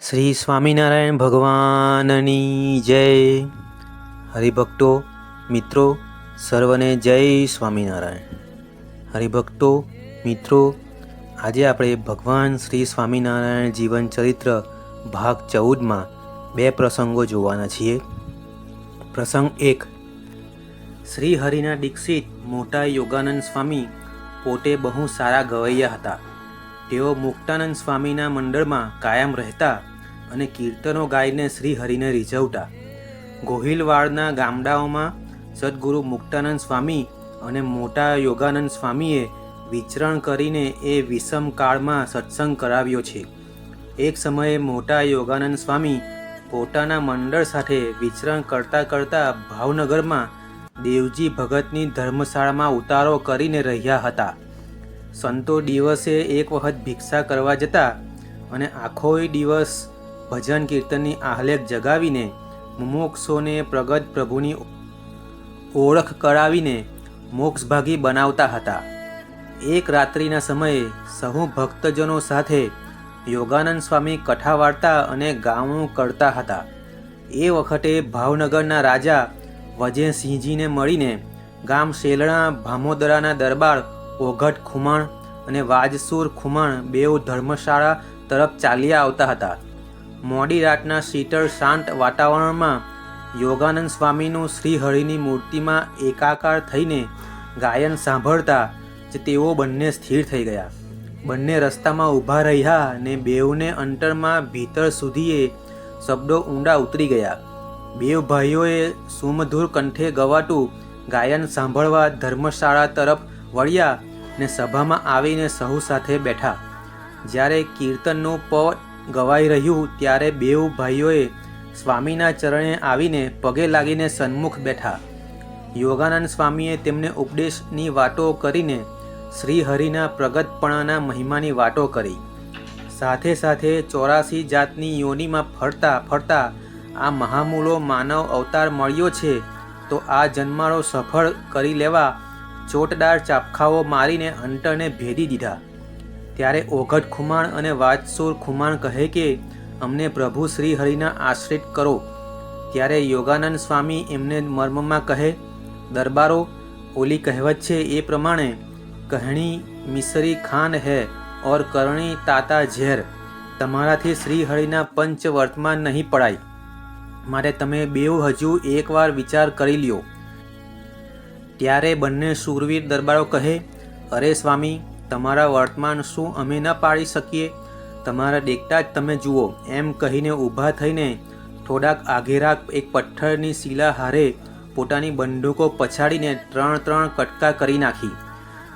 શ્રી સ્વામિનારાયણ ભગવાનની જય. હરિભક્તો મિત્રો સર્વને જય સ્વામિનારાયણ. હરિભક્તો મિત્રો, આજે આપણે ભગવાન શ્રી સ્વામિનારાયણ જીવન ચરિત્ર ભાગ 14માં બે પ્રસંગો જોવાના છીએ. પ્રસંગ 1. શ્રી હરિના દીક્ષિત મોટા યોગાનંદ સ્વામી પોતે બહુ સારા ગવૈયા હતા. તેઓ મુક્તાનંદ સ્વામીના મંડળમાં કાયમ રહેતા અને કીર્તનો ગાઈને શ્રી હરિને રીઝવતા. ગોહિલવાડના ગામડાઓમાં સદગુરુ મુક્તાનંદ સ્વામી અને મોટા યોગાનંદ સ્વામીએ વિચરણ કરીને એ વિષમ કાળમાં સત્સંગ કરાવ્યો છે. એક સમયે મોટા યોગાનંદ સ્વામી પોતાના મંડળ સાથે વિચરણ કરતાં કરતાં ભાવનગરમાં દેવજી ભગતની ધર્મશાળામાં ઉતારો કરીને રહ્યા હતા. સંતો દિવસે એક વખત ભિક્ષા કરવા જતા અને આખોય દિવસ ભજન કીર્તનની આહ્લેખ જગાવીને મુમુક્ષોને પ્રગટ પ્રભુની ઓળખ કરાવીને મોક્ષભાગી બનાવતા હતા. એક રાત્રિના સમયે સહુ ભક્તજનો સાથે યોગાનંદ સ્વામી કથા વાર્તા અને ગાવાનું કરતા હતા. એ વખતે ભાવનગરના રાજા વજયસિંહજીને મળીને ગામ શેલણા ભામોદરાના દરબાર ઓઘટ ખુમાણ અને વાજસુર ખુમાણ બેઉ ધર્મશાળા તરફ ચાલ્યા આવતા હતા. મોડી રાતના શીતળ શાંત વાતાવરણમાં યોગાનંદ સ્વામીનું શ્રીહરિની મૂર્તિમાં એકાકાર થઈને ગાયન સાંભળતા જ તેઓ બંને સ્થિર થઈ ગયા. બંને રસ્તામાં ઊભા રહ્યા ને બેઉને અંતરમાં ભીતર સુધીએ શબ્દો ઊંડા ઉતરી ગયા. બેઉ ભાઈઓએ સુમધુર કંઠે ગવાતું ગાયન સાંભળવા ધર્મશાળા તરફ વળ્યા ને સભામાં આવીને સહુ સાથે બેઠા. જ્યારે કીર્તનનું પદ ગવાઈ રહ્યું ત્યારે બેઉ ભાઈઓએ સ્વામીના ચરણે આવીને પગે લાગીને સન્મુખ બેઠા. યોગાનંદ સ્વામીએ તેમને ઉપદેશની વાતો કરીને શ્રી હરિના પ્રગટપણાના મહિમાની વાતો કરી. સાથે સાથે 84 જાતની યોનિમાં ફરતા ફરતા આ મહામૂલો માનવ અવતાર મળ્યો છે તો આ જન્માળો સફળ કરી લેવા ચોટદાર ચાપખાઓ મારીને અંતરને ભેદી દીધા. ત્યારે ઓઘટ ખુમાણ અને વાજસુર ખુમાણ કહે કે અમને પ્રભુ શ્રી હરિના આશ્રિત કરો. ત્યારે યોગાનંદ સ્વામી એમને મર્મમાં કહે, દરબારો, ઓલી કહેવત છે એ પ્રમાણે કહણી મિસરી ખાંડ હૈ ઓર કરણી તાતા ઝેર. તમારાથી શ્રી હરિના પંચ વર્તમાન નહીં પડાય, માટે તમે બેઉ હજુ એકવાર વિચાર કરી લ્યો. ત્યારે બંને શૂરવીર દરબારો કહે, અરે સ્વામી, તમારા વર્તમાન શું અમે ન પાડી શકીએ? તમારા દેખતા જ તમે જુઓ. એમ કહીને ઊભા થઈને થોડાક આઘેરા એક પથ્થરની શિલા હારે પોતાની બંદૂકો પછાડીને 3 કટકા કરી નાખી.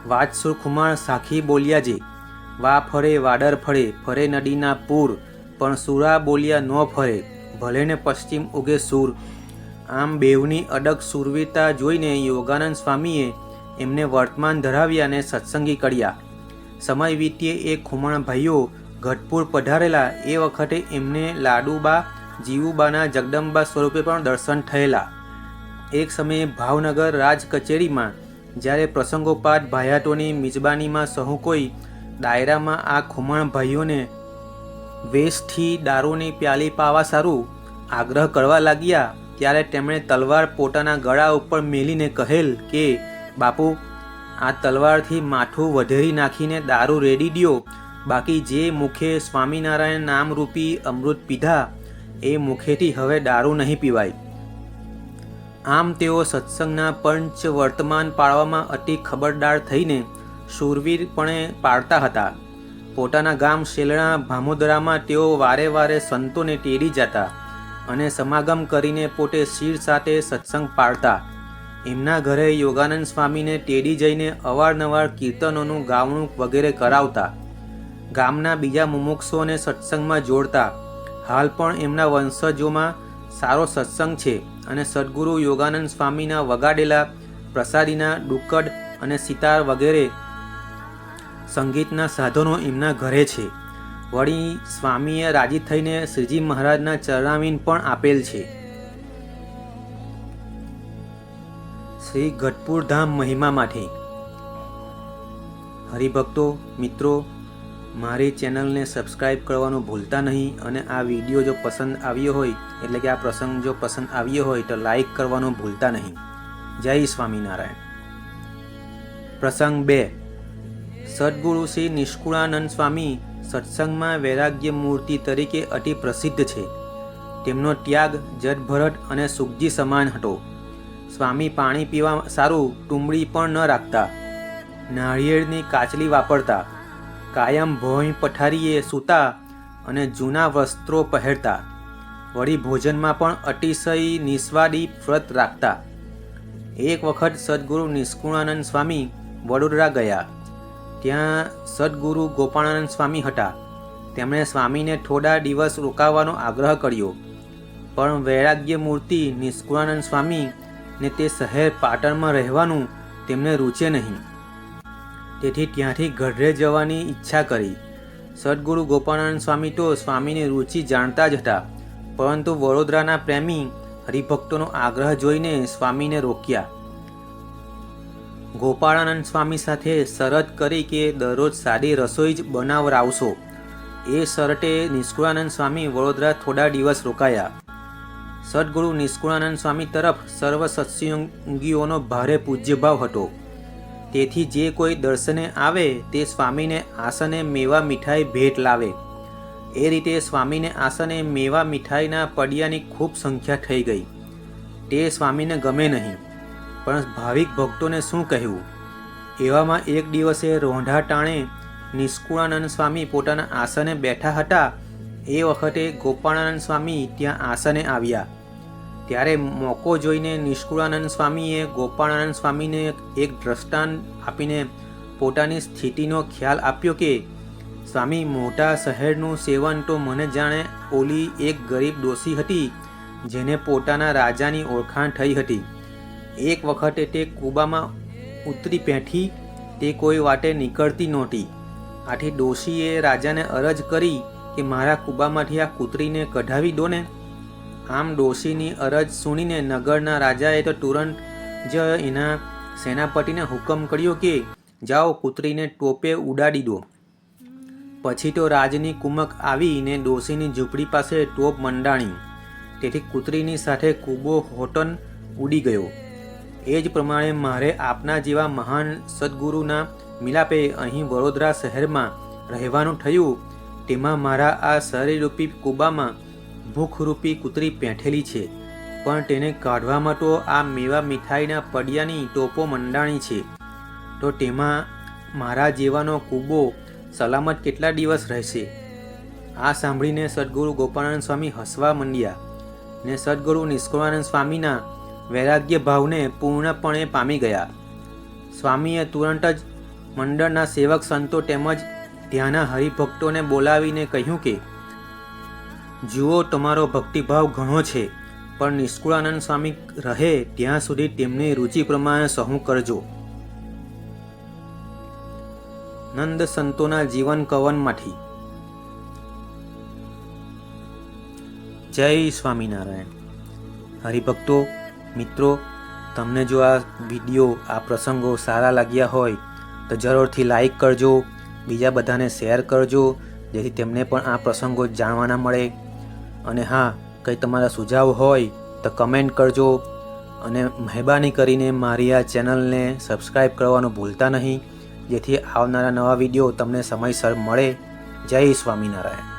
વાજસુર ખુમાણ સાખી બોલ્યા જે, વા ફરે વાડર ફરે, ફરે નદીના પૂર, પણ સુરા બોલ્યા ન ફરે, ભલે ને પશ્ચિમ ઉગે સૂર. આમ બેવની અડગ શૂરવીરતા જોઈને યોગાનંદ સ્વામીએ એમને વર્તમાન ધરાવ્યા અને સત્સંગી કર્યા. સમય વીત્યે એ ખુમાણ ભાઈઓ ગઢપુર પધારેલા. એ વખતે એમને લાડુબા જીવુબાના જગદંબા સ્વરૂપે પણ દર્શન થયેલા. એક સમયે ભાવનગર રાજ કચેરીમાં જ્યારે પ્રસંગોપાત ભાયાતોની મિજબાનીમાં સહુ કોઈ ડાયરામાં આ ખુમાણ ભાઈઓને વેશથી દારૂની પ્યાલી પાવા સારું આગ્રહ કરવા લાગ્યા. ત્યારે તેમણે તલવાર પોતાના ગળા ઉપર મેલીને કહેલ કે બાપુ, આ તલવારથી માથું વધેરી નાખીને દારૂ રેડી દ્યો, બાકી જે મુખે સ્વામિનારાયણ નામરૂપી અમૃત પીધા એ મુખેથી હવે દારૂ નહીં પીવાય. આમ તેઓ સત્સંગના પંચ વર્તમાન પાળવામાં અતિ ખબરદાર થઈને શૂરવીરપણે પાળતા હતા. પોતાના ગામ શેલણા ભામોદરામાં તેઓ વારે વારે સંતોને તેડી જતા અને સમાગમ કરીને પોતે શિર સાથે સત્સંગ પાળતા. એમના ઘરે યોગાનંદ સ્વામીને તેડી જઈને અવારનવાર કીર્તનોનું ગાવણું વગેરે કરાવતા. ગામના બીજા મુમુક્ષોને સત્સંગમાં જોડતા. હાલ પણ એમના વંશજોમાં સારો સત્સંગ છે અને સદગુરુ યોગાનંદ સ્વામીના વગાડેલા પ્રસાદીના ડુક્કડ અને સિતાર વગેરે સંગીતના સાધનો એમના ઘરે છે. વળી સ્વામીએ રાજી થઈને શ્રીજી મહારાજના ચરણાવીન પણ આપેલ છે. શ્રી ગઢપુર ધામ મહિમા માટે. હરિભક્તો મિત્રો, મારી ચેનલને સબસ્ક્રાઈબ કરવાનું ભૂલતા નહીં અને આ વિડીયો જો પસંદ આવ્યો હોય એટલે કે આ પ્રસંગ જો પસંદ આવ્યો હોય તો લાઈક કરવાનું ભૂલતા નહીં. જય સ્વામિનારાયણ. પ્રસંગ 2. સદગુરુ શ્રી નિષ્કુળાનંદ સ્વામી સત્સંગમાં વૈરાગ્ય મૂર્તિ તરીકે અતિ પ્રસિદ્ધ છે. તેમનો ત્યાગ જડભરત અને સુખજી સમાન હતો. સ્વામી પાણી પીવા સારું ટુંબડી પણ ન રાખતા, નાળિયેરની કાચલી વાપરતા, કાયમ ભોંય પથારીએ સૂતા અને જૂના વસ્ત્રો પહેરતા. વળી ભોજનમાં પણ અતિશય નિસ્વાદી વ્રત રાખતા. એક વખત સદગુરુ નિષ્કુળાનંદ સ્વામી વડોદરા ગયા. ત્યાં સદગુરુ ગોપાળાનંદ સ્વામી હતા. તેમણે સ્વામીને થોડા દિવસ રોકાવાનો આગ્રહ કર્યો, પણ વૈરાગ્ય મૂર્તિ નિષ્કુળાનંદ સ્વામી ને તે શહેર પાટણમાં રહેવાનું તેમને રૂચે નહીં. તેથી ત્યાંથી ગઢડે જવાની ઈચ્છા કરી. સદગુરુ ગોપાળાનંદ સ્વામી તો સ્વામીની રુચિ જાણતા જ હતા, પરંતુ વડોદરાના પ્રેમી હરિભક્તોનો આગ્રહ જોઈને સ્વામીને રોક્યા. ગોપાળાનંદ સ્વામી સાથે શરત કરી કે દરરોજ સાદી રસોઈ જ બનાવરાવશો. એ શરતે નિષ્કુળાનંદ સ્વામી વડોદરા થોડા દિવસ રોકાયા. સદગુરુ નિષ્કુળાનંદ સ્વામી તરફ સર્વ સત્સંગીઓનો ભારે પૂજ્યભાવ હતો. તેથી જે કોઈ દર્શને આવે તે સ્વામીને આસને મેવા મીઠાઈ ભેટ લાવે. એ રીતે સ્વામીને આસને મેવા મીઠાઈના પડિયાની ખૂબ સંખ્યા થઈ ગઈ. તે સ્વામીને ગમે નહીં, પણ ભાવિક ભક્તોને શું કહેવું. એવામાં એક દિવસે રોંઢા ટાણે નિષ્કુળાનંદ સ્વામી પોતાના આસને બેઠા હતા. એ વખતે ગોપાળાનંદ સ્વામી ત્યાં આસને આવ્યા. ત્યારે મોકો જોઈને નિષ્કુળાનંદ સ્વામીએ ગોપાળાનંદ સ્વામીને એક દ્રષ્ટાંત આપીને પોતાની સ્થિતિનો ખ્યાલ આપ્યો કે સ્વામી, મોટા શહેરનું સેવન તો મને જાણે ઓલી એક ગરીબ ડોસી હતી જેને પોતાના રાજાની ઓળખાણ થઈ હતી. એક વખતે તે કૂબામાં ઉતરી બેઠી, તે કોઈ વાટે નીકળતી નહોતી. આથી ડોશીએ રાજાને અરજ કરી કે મારા કૂબામાંથી આ કૂતરીને કઢાવી દો ને. આમ ડોશીની અરજ સુણીને નગરના રાજાએ તો તુરંત જ એના સેનાપતિને હુકમ કર્યો કે જાઓ, કૂતરીને ટોપે ઉડાડી દો. પછી તો રાજની કુમક આવીને ડોશીની ઝૂંપડી પાસે ટોપ મંડાણી. તેથી કૂતરીની સાથે કૂબો હોટન ઉડી ગયો. એ જ પ્રમાણે મારે આપના જેવા મહાન સદગુરુના મિલાપે અહીં વડોદરા શહેરમાં રહેવાનું થયું. તેમાં મારા આ શરીરરૂપી કૂબામાં ભૂખરૂપી કૂતરી પેઠેલી છે, પણ તેને કાઢવામાં તો આ મેવા મીઠાઈના પડિયાની ટોપો મંડાણી છે. તો તેમાં મારા જેવાનો કૂબો સલામત કેટલા દિવસ રહેશે? આ સાંભળીને સદગુરુ ગોપાળાનંદ સ્વામી હસવા માંડ્યા ને સદગુરુ નિષ્કુળાનંદ સ્વામીના વૈરાગ્ય ભાવને પૂર્ણપણે પામી ગયા. સ્વામીએ તુરંત જ મંડળના સેવક સંતો તેમજ ત્યાંના હરિભક્તોને બોલાવીને કહ્યું કે જુઓ, તમારો ભક્તિભાવ ઘણો છે, પણ નિષ્કુળાનંદ સ્વામી રહે ત્યાં સુધી તેમની રુચિ પ્રમાણે સહુ કરજો. નંદ સંતોના જીવન કવનમાંથી. જય સ્વામિનારાયણ. હરિભક્તો મિત્રો, તમને જો આ વિડીયો, આ પ્રસંગો સારા લાગ્યા હોય તો જરૂરથી લાઈક કરજો, બીજા બધાને શેર કરજો, જેથી તેમને પણ આ પ્રસંગો જાણવાના મળે. અને હા, કંઈ તમારા સુઝાવ હોય તો કમેન્ટ કરજો. અને મહેરબાની કરીને મારી આ ચેનલને સબસ્ક્રાઈબ કરવાનું ભૂલતા નહીં, જેથી આવનારા નવા વિડીયો તમને સમયસર મળે. જય સ્વામિનારાયણ.